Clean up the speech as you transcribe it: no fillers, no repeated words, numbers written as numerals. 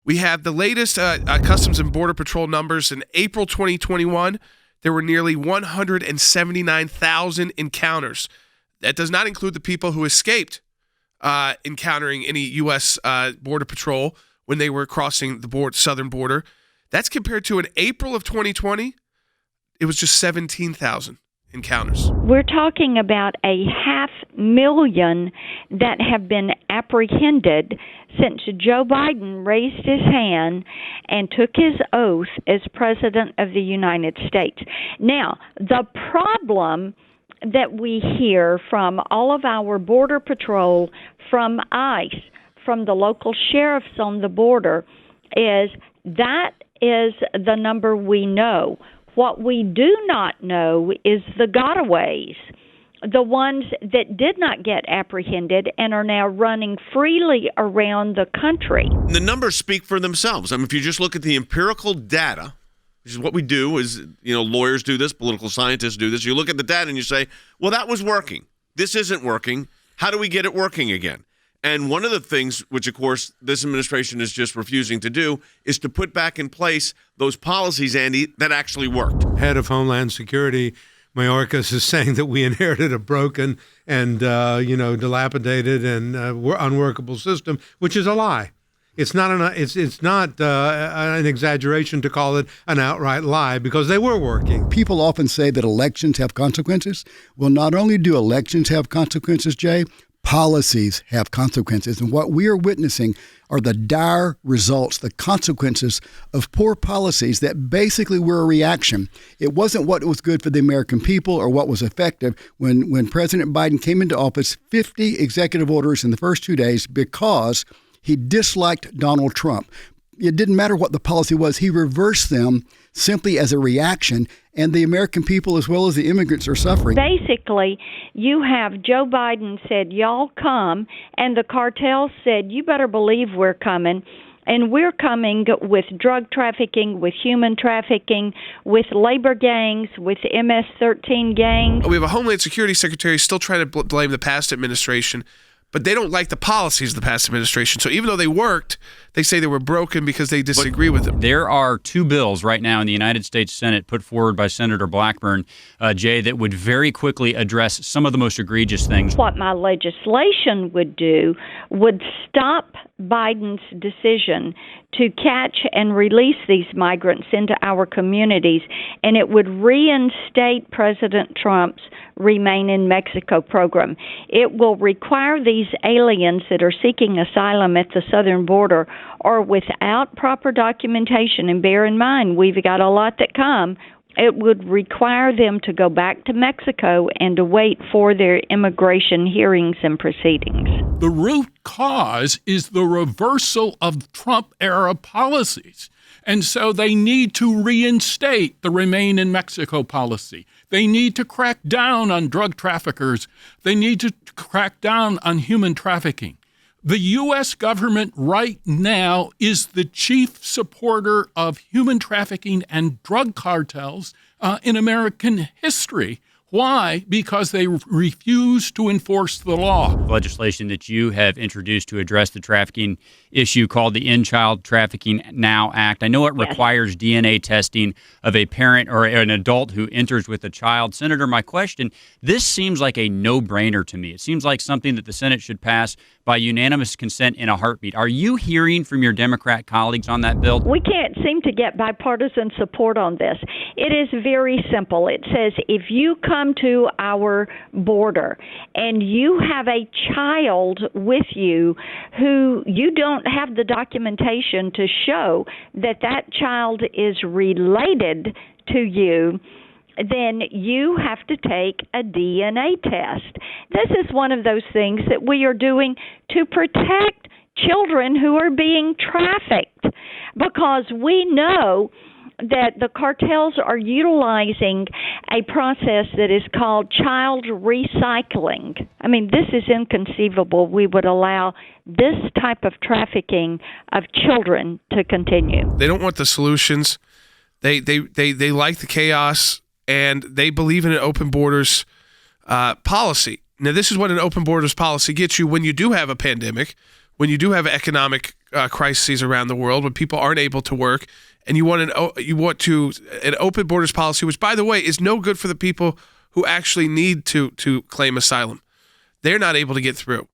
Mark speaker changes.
Speaker 1: We have the latest Customs and Border Patrol numbers. In April 2021, there were nearly 179,000 encounters. That does not include the people who escaped encountering any U.S. Border Patrol when they were crossing the southern border. That's compared to in April of 2020, it was just 17,000 encounters.
Speaker 2: We're talking about 500,000 that have been apprehended since Joe Biden raised his hand and took his oath as President of the United States. Now, the problem that we hear from all of our Border Patrol, from ICE, from the local sheriffs on the border, is that is the number we know. What we do not know is the gotaways, the ones that did not get apprehended and are now running freely around the country.
Speaker 3: The numbers speak for themselves. I mean, if you just look at the empirical data, which is what we do, is, lawyers do this, political scientists do this. You look at the data and you say, well, that was working. This isn't working. How do we get it working again? And one of the things, which, of course, this administration is just refusing to do, is to put back in place those policies, Andy, that actually worked.
Speaker 4: Head of Homeland Security, Mayorkas, is saying that we inherited a broken and, dilapidated and unworkable system, which is a lie. It's not an exaggeration to call it an outright lie, because they were working.
Speaker 5: People often say that elections have consequences. Well, not only do elections have consequences, Jay, policies have consequences. And what we are witnessing are the dire results, the consequences of poor policies that basically were a reaction. It wasn't what was good for the American people or what was effective. When President Biden came into office, 50 executive orders in the first 2 days because he disliked Donald Trump. It didn't matter what the policy was. He reversed them simply as a reaction, and the American people as well as the immigrants are suffering.
Speaker 2: Basically, you have Joe Biden said, y'all come, and the cartels said, you better believe we're coming. And we're coming with drug trafficking, with human trafficking, with labor gangs, with MS-13 gangs.
Speaker 1: We have a Homeland Security Secretary still trying to blame the past administration, but they don't like the policies of the past administration. So even though they worked, they say they were broken because they disagree with them.
Speaker 6: There are two bills right now in the United States Senate put forward by Senator Blackburn, Jay, that would very quickly address some of the most egregious things.
Speaker 2: What my legislation would do would stop Biden's decision to catch and release these migrants into our communities, and it would reinstate President Trump's Remain in Mexico program. It will require these aliens that are seeking asylum at the southern border or without proper documentation, and bear in mind, we've got a lot that come, it would require them to go back to Mexico and to wait for their immigration hearings and proceedings.
Speaker 7: The root cause is the reversal of Trump-era policies. And so they need to reinstate the Remain in Mexico policy. They need to crack down on drug traffickers. They need to crack down on human trafficking. The U.S. government right now is the chief supporter of human trafficking and drug cartels in American history. Why? Because they refuse to enforce the law.
Speaker 6: Legislation that you have introduced to address the trafficking issue called the End Child Trafficking Now Act. I know it requires DNA testing of a parent or an adult who enters with a child. Senator, my question, this seems like a no-brainer to me. It seems like something that the Senate should pass by unanimous consent in a heartbeat. Are you hearing from your Democrat colleagues on that bill?
Speaker 2: We can't seem to get bipartisan support on this. It is very simple. It says if you come to our border and you have a child with you who you don't have the documentation to show that that child is related to you, then you have to take a DNA test. This is one of those things that we are doing to protect children who are being trafficked, because we know that the cartels are utilizing a process that is called child recycling. I mean, this is inconceivable. We would allow this type of trafficking of children to continue.
Speaker 1: They don't want the solutions. They like the chaos, and they believe in an open borders policy. Now, this is what an open borders policy gets you when you do have a pandemic, when you do have economic crises around the world, when people aren't able to work, and you want an open borders policy, which, by the way, is no good for the people who actually need to claim asylum. They're not able to get through.